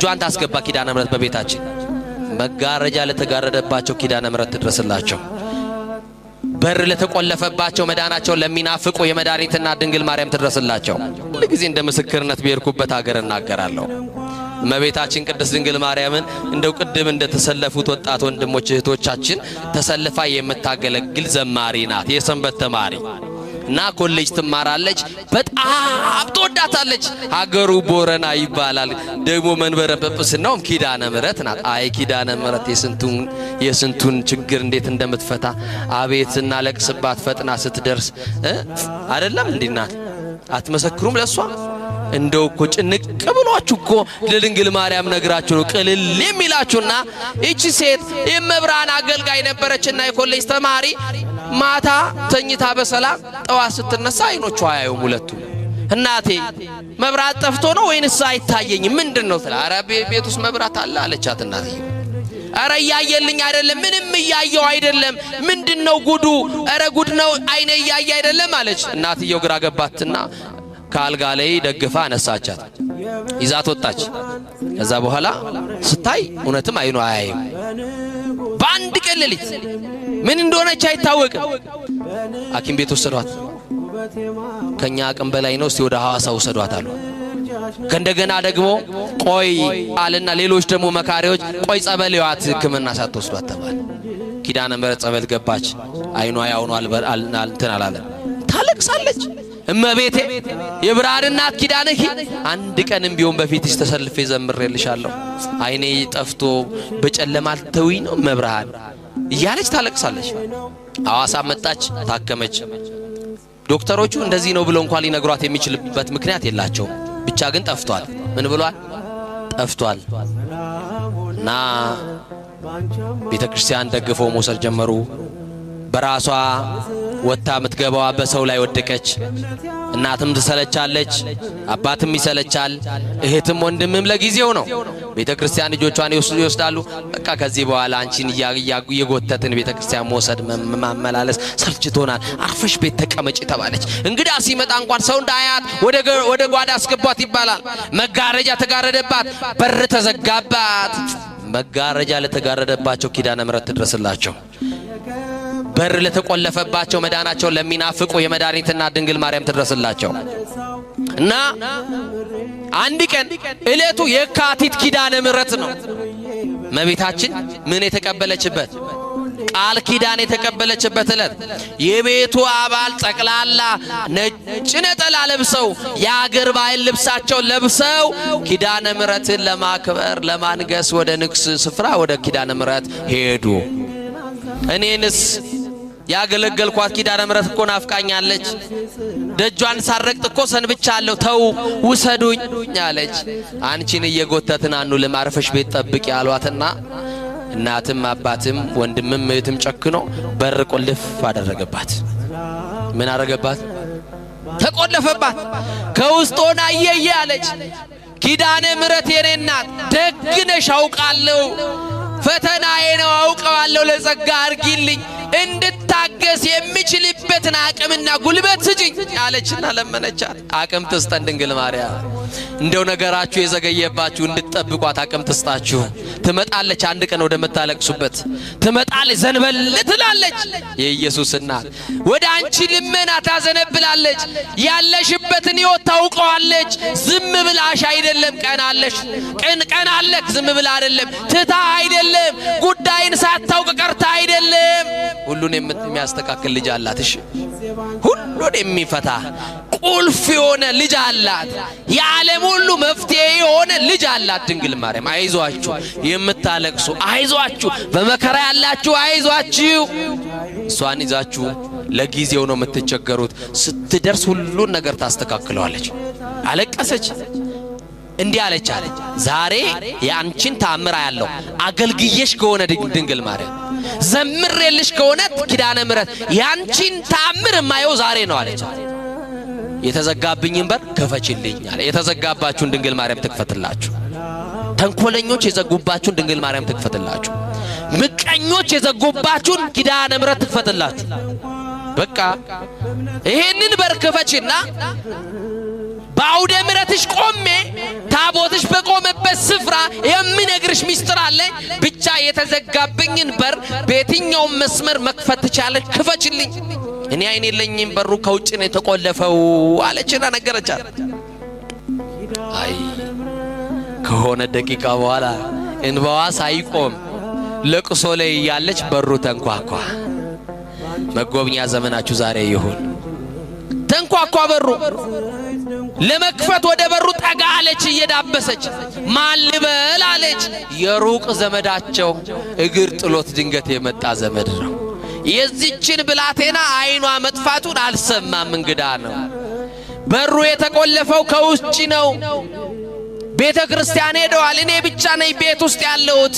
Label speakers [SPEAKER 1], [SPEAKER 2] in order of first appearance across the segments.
[SPEAKER 1] እጇን ታስገባ ኪዳነ ምሕረት በቤታችን መጋረጃ ለተጋረደባቸው ኪዳነ ምሕረት ትድረስላቸው በር ለተቆለፈባቸው መዳናቸው ለሚናፍቁ የመድኃኒትና ድንግል ማርያም ትድረስላቸው ለጊዜ እንደ ምስክርነት በርኩበት ሀገር እናገራለሁ እመቤታችን ቅድስት ድንግል ማርያምን እንደው ቅድም እንደተሰለፉት ወጣት ወንድሞች እህቶቻችን ተሰልፋ የምታገለግል ዘማሪ ናት የሰንበት ተማሪ እና ኮሌጅ ትማራለች በጣም ተወዳታለች ሀገሩ ቦረና ይባላል ደግሞ መንበረ ጵጵስናው ኪዳነ ምሕረት ናት አይ ኪዳነ ምሕረት የስንቱን ችግር እንዴት እንደምትፈታ አቤትና ለቅስባት ፈጥና ስትደርስ አይደለም እንዲናት አትመሰክሩም ለሷ እንደው እኮ ጭንቅ ብሏችሁ እኮ ለድንግል ማርያም ነግራችሁ ነው ቅልል የሚላችሁና እቺ ሴት የመብራን አገልጋይ ነበረችና የኮሌጅ ተማሪ ማታ ተኝታ በሰላም ጠዋት ስትነሳ አይኖቿ አያዩም ሁለቱ እናቴ መብራት ጠፍቶ ነው ወይንስ አይታየኝም ምንድነው ትላ አረ ቤት ውስጥ መብራት አለ አለቻት እናቴ አረ ያየልኝ አይደለም ምንም ያየው አይደለም ምንድነው ጉዱ አረ ጉድ ነው አይኔ ያየ አይደለም አለች እናትየው ግራ ገባትና ካልጋ ላይ ደግፋ አነሳቻት ይዛት ወጣች ከዛ በኋላ ስታይ እውነትም አይኑ አያይም ባንድ ቀለሊት ምን እንደሆነች አይታወቅም ሐኪም ቤት ወሰዷት ከኛ አቅም በላይ ነው እስቲ ወደ ሐዋሳ ወሰዷት አሉ ከእንደገና ደግሞ ቆይ አለና ሌሎች ደግሞ መካሪዎች ቆይ ጸበል ይዋት ህክምና ሳትወስዷት ተባለ ኪዳነ ምሕረት ጸበል ገባች አይኗ ያው ነው እንትን አላለ ታለቅሳለች እመቤቴ የብርሃን እናት ኪዳነኪ አንድ ቀንም ቢሆን በፊትሽ ተሰልፌ ዘምሬልሻለሁ አይኔ ጠፍቶ በጨለማ አልተውኝ ነው መብርሃን እያለች ታለቅሳለች ሐዋሳ መጣች ታከመች ዶክተሮቹ እንደዚህ ነው ብለው እንኳን ሊነግሯት የሚችልበት ምክንያት የላቸው ብቻ ግን ጠፍቷል ምን ብሏል ጠፍቷል እና ቤተክርስቲያን ደግፈው መውሰድ ጀመሩ በራሷ ወጣ ምትገባዋ በሰው ላይ ወደቀች እናትም ትሰለቻለች አባትም ይሰለቻል እህትም ወንድምም ለጊዜው ነው ቤተክርስቲያን ልጆቿን ይወስዳሉ በቃ ከዚህ በኋላ አንቺን እየጎተትን ቤተክርስቲያን መውሰድ ማመላለስ ሰልችቶናል አርፈሽ ቤት ተቀመጪ ተባለች እንግዳ ሲመጣ እንኳን ሰው እንዳያት ወደ ጓዳ አስገቧት ይባላል መጋረጃ ተጋረደባት በር ተዘጋባት መጋረጃ ለተጋረደባቸው ኪዳነ ምሕረት ትድረስላቸው በር ለተቆለፈባቸው መዳናቸው ለሚናፍቁ የመድኃኒትና ድንግል ማርያም ትድረስላቸው እና አንድ ቀን እለቱ የካቲት ኪዳነ ምሕረት ነው እመቤታችን ምን የተቀበለችበት ቃል ኪዳን የተቀበለችበት እለት የቤቱ አባል ጠቅላላ ነጭ ነጠላ ለብሰው የአገር ባህል ልብሳቸው ለብሰው ኪዳነ ምሕረትን ለማክበር ለማንገስ ወደ ንግስ ስፍራ ወደ ኪዳነ ምሕረት ሄዱ እኔንስ ያገለገልኳት ኪዳነ ምሕረት እኮ ናፍቃኛለች ደጇን ሳረግጥ እኮ ሰንብቻለሁ ተው ውሰዱኝ አለች አንቺን እየጎተትን አኑ ለማርፈሽ ቤት ጠብቂ ያሏትና እናትም አባትም ወንድምም እህትም ጨክኖ በር ቆልፍ አደረገባት ምን አደረገባት ተቆለፈባት ከውስጥ ሆና እየየ አለች ኪዳነ ምሕረት የኔ እናት ደግነሽ አውቃለሁ ፈተናዬ ነው አውቀዋለሁ ለጸጋ አርጊልኝ እንድታገስ የሚችልበትን አቅምና ጉልበት ስጪኝ አለችና ለመነቻት አቅም ትስጠን ድንግል ማርያም እንደው ነገራችሁ የዘገየባችሁ እንድትጠብቋት አቅም ትስጣችሁ ትመጣለች አንድ ቀን ወደ መታለቅሱበት ትመጣለች ዘንበል ትላለች የኢየሱስ እናት ወደ አንቺ ልመና ታዘነብላለች ያለሽበትን ሕይወት ታውቀዋለች ዝም ብላሽ አይደለም ቀናለሽ ቀናለክ ዝም ብላ አይደለም ትታ አይደለም ጉዳይን ሳታውቅ ቀርታ አይደለም ሁሉን የሚያስተካክል ልጅ አላት እሺ ሁሉን የሚፈታ ቁልፍ የሆነ ልጅ አላት የዓለም ሁሉ መፍትሄ የሆነ ልጅ አላት ድንግል ማርያም አይዟችሁ የምታለቅሱ አይዟችሁ በመከራ ያላችሁ አይዟችሁ እሷን ይዛችሁ ለጊዜው ነው የምትቸገሩት ስትደርስ ሁሉን ነገር ታስተካክለዋለች አለቀሰች እንዲህ አለች ዛሬ ያንቺን ታምራ ያለው አገልግየሽ ከሆነ ድንግል ማርያም ዘምሬልሽ ከሆነ ኪዳነ ምሕረት ያንቺን ታምር ማየው ዛሬ ነው አለች የተዘጋብኝን በር ከፈችልኝ አለ የተዘጋባችሁን ድንግል ማርያም ትክፈትላችሁ ተንኮለኞች የዘጉባችሁን ድንግል ማርያም ትክፈትላችሁ ምቀኞች የዘጉባችሁን ኪዳነ ምሕረት ትክፈትላችሁ በቃ ይሄንን በር ከፈችና በአውደ ምሕረትሽ ቆሜ ታቦትሽ በቆመበት ስፍራ የሚነግርሽ ሚስጥር አለ። ብቻ የተዘጋብኝን በር በየትኛው መስመር መክፈት ትቻለሽ? ክፈችልኝ። እኔ አይኔ የለኝም፣ በሩ ከውጭ ነው የተቆለፈው አለችና ነገረቻት። አይ ከሆነ ደቂቃ በኋላ እንባዋ ሳይቆም ለቅሶ ላይ ያለች በሩ ተንኳኳ። መጎብኛ ዘመናችሁ ዛሬ ይሁን። ተንኳኳ በሩ። ለመክፈት ወደ በሩ ጠጋ አለች እየዳበሰች። ማን ልበል አለች። የሩቅ ዘመዳቸው እግር ጥሎት ድንገት የመጣ ዘመድ ነው። የዚችን ብላቴና አይኗ መጥፋቱን አልሰማም። እንግዳ ነው። በሩ የተቆለፈው ከውጭ ነው። ቤተ ክርስቲያን ሄደዋል። እኔ ብቻ ነኝ ቤት ውስጥ ያለሁት።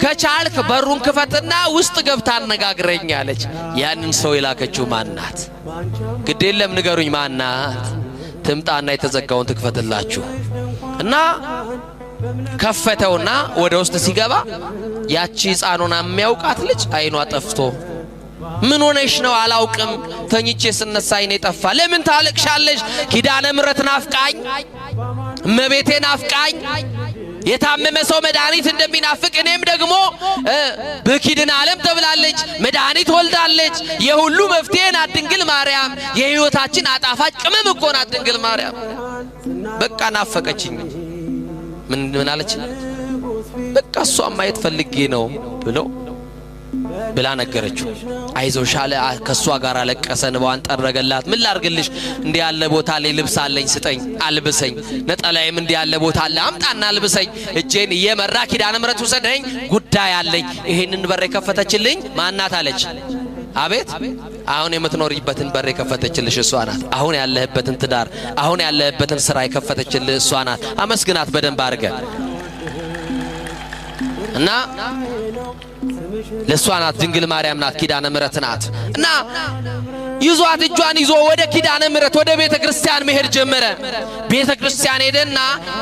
[SPEAKER 1] ከቻልክ በሩን ክፈትና ውስጥ ገብታ አነጋግረኝ አለች። ያንን ሰው የላከችው ማናት? ግድ የለም ንገሩኝ ማናት? ትምጣና የተዘጋውን ትክፈትላችሁ። እና ከፈተውና ወደ ውስጥ ሲገባ ያቺ ሕፃኑን የሚያውቃት ልጅ አይኗ ጠፍቶ ምን ሆነሽ ነው? አላውቅም፣ ተኝቼ ስነሳ አይኔ ጠፋ። ለምን ታለቅሻለሽ? ኪዳነ ምሕረት ናፍቃኝ፣ እመቤቴ ናፍቃኝ። የታመመ ሰው መድኃኒት እንደሚናፍቅ እኔም ደግሞ በኪድን ዓለም ተብላለች፣ መድኃኒት ወልዳለች። የሁሉ መፍትሄ ናት ድንግል ማርያም። የሕይወታችን አጣፋጭ ቅመም እኮ ናት ድንግል ማርያም። በቃ ናፈቀችኝ። ምን አለች? በቃ እሷን ማየት ፈልጌ ነው ብላ ነገረችው። አይዞሽ አለ። ከሷ ጋር አለቀሰ፣ እንባዋን ጠረገላት። ምን ላርግልሽ? እንዲህ ያለ ቦታ ላይ ልብስ አለኝ፣ ስጠኝ፣ አልብሰኝ። ነጠላዬም እንዲህ ያለ ቦታ አለ፣ አምጣና አልብሰኝ። እጄን እየመራ ኪዳነ ምሕረት ውሰደኝ፣ ጉዳይ አለኝ። ይሄንን በር የከፈተችልኝ ማናት አለች። አቤት! አሁን የምትኖርበትን በር የከፈተችልሽ እሷ ናት። አሁን ያለህበትን ትዳር፣ አሁን ያለህበትን ስራ የከፈተችልህ እሷ ናት። አመስግናት በደንብ አድርገህ እና ለሷ ናት ድንግል ማርያም ናት፣ ኪዳነ ምሕረት ናት። እና ይዟት እጇን ይዞ ወደ ኪዳነ ምሕረት ወደ ቤተ ክርስቲያን መሄድ ጀመረ። ቤተ ክርስቲያን ሄደና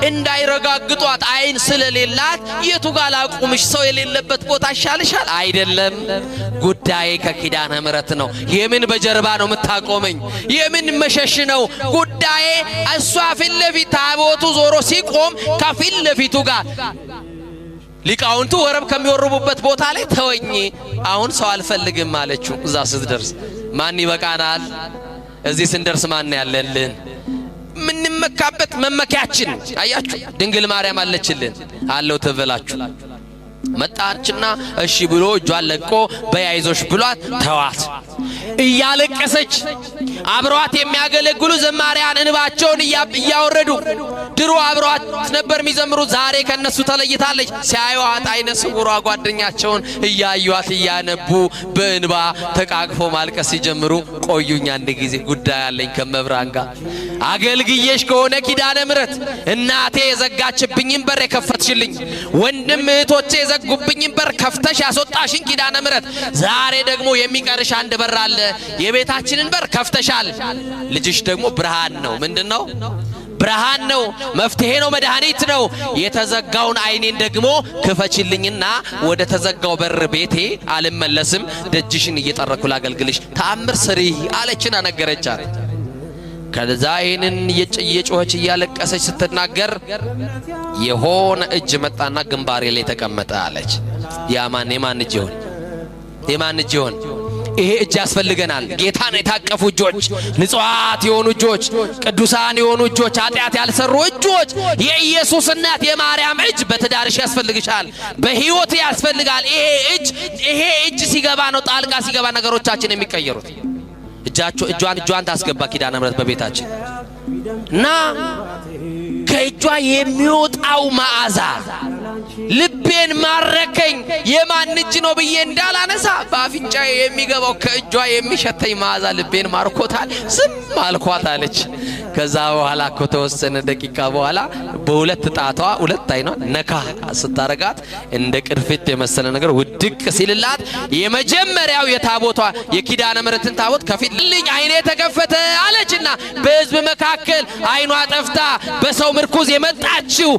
[SPEAKER 1] እንዳይረጋግጧት አይን ስለሌላት የቱ ጋር ላቁምሽ? ሰው የሌለበት ቦታ ይሻልሻል? አይደለም፣ ጉዳዬ ከኪዳነ ምሕረት ነው። የምን በጀርባ ነው የምታቆመኝ? የምን መሸሽ ነው? ጉዳዬ እሷ ፊት ለፊት ታቦቱ ዞሮ ሲቆም ከፊት ለፊቱ ጋር ሊቃውንቱ ወረብ ከሚወርቡበት ቦታ ላይ ተወኝ፣ አሁን ሰው አልፈልግም አለችው። እዛ ስትደርስ ማን ይበቃናል? እዚህ ስንደርስ ማን ያለልን? ምንመካበት መመኪያችን አያችሁ፣ ድንግል ማርያም አለችልን። አለው ተበላችሁ። መጣችና እሺ ብሎ እጇን ለቆ በያይዞሽ ብሏት ተዋት። እያለቀሰች አብሯት የሚያገለግሉ ዘማሪያን እንባቸውን እያወረዱ ድሮ አብሯት ነበር የሚዘምሩት፣ ዛሬ ከነሱ ተለይታለች። ሲያዩዋት አይነ ስውሯ ጓደኛቸውን እያዩዋት እያነቡ በእንባ ተቃቅፎ ማልቀስ ሲጀምሩ ቆዩኝ አንድ ጊዜ ጉዳይ አለኝ ከመብራን ጋር አገልግዬሽ ከሆነ ኪዳነ ምሕረት እናቴ የዘጋችብኝን በር የከፈትሽልኝ፣ ወንድም እህቶቼ የዘጉብኝን በር ከፍተሽ ያስወጣሽኝ ኪዳነ ምሕረት፣ ዛሬ ደግሞ የሚቀርሽ አንድ በር አለ። የቤታችንን በር ከፍተሻል። ልጅሽ ደግሞ ብርሃን ነው። ምንድነው? ብርሃን ነው፣ መፍትሄ ነው፣ መድኃኒት ነው። የተዘጋውን አይኔን ደግሞ ክፈችልኝና ወደ ተዘጋው በር ቤቴ አልመለስም፣ ደጅሽን እየጠረኩ ላገልግልሽ፣ ተአምር ስሪ አለችና ነገረቻት። ከዛ ይህንን እየጮኸች እያለቀሰች ስትናገር የሆነ እጅ መጣና ግንባሬ ላይ ተቀመጠ አለች። ያማን የማን እጅ ይሆን? የማን እጅ ይሆን? ይሄ እጅ ያስፈልገናል። ጌታን የታቀፉ እጆች፣ ንጹሃት የሆኑ እጆች፣ ቅዱሳን የሆኑ እጆች፣ ኃጢአት ያልሰሩ እጆች። የኢየሱስ እናት የማርያም እጅ በትዳርሽ ያስፈልግሻል፣ በህይወት ያስፈልጋል። ይሄ እጅ ሲገባ ነው ጣልቃ ሲገባ ነገሮቻችን የሚቀየሩት። እጇን ታስገባ ኪዳነ ምሕረት በቤታችን እና ከእጇ የሚወጣው መዓዛ ልቤን ማረከኝ። የማን እጅ ነው ብዬ እንዳላነሳ በአፍንጫዬ የሚገባው ከእጇ የሚሸተኝ መዓዛ ልቤን ማርኮታል። ዝም አልኳት አለች። ከዛ በኋላ ከተወሰነ ደቂቃ በኋላ በሁለት ጣቷ ሁለት አይኗ ነካ ስታረጋት እንደ ቅርፊት የመሰለ ነገር ውድቅ ሲልላት የመጀመሪያው የታቦቷ የኪዳነ ምሕረትን ታቦት ከፊት ልኝ አይኔ ተከፈተ አለችና በሕዝብ መካከል አይኗ ጠፍታ በሰው ምርኩዝ የመጣችው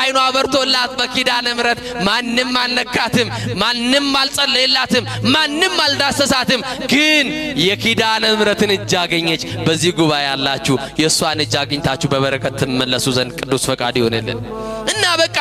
[SPEAKER 1] አይኗ በርቶላት በኪዳነ ምሕረት ማንም አልነካትም፣ ማንም አልጸለየላትም፣ ማንም አልዳሰሳትም። ግን የኪዳነ ምሕረትን እጅ አገኘች። በዚህ ጉባኤ ያላችሁ ያላችሁ የእሷን እጅ አግኝታችሁ በበረከት ትመለሱ ዘንድ ቅዱስ ፈቃድ ይሆንልን እና በቃ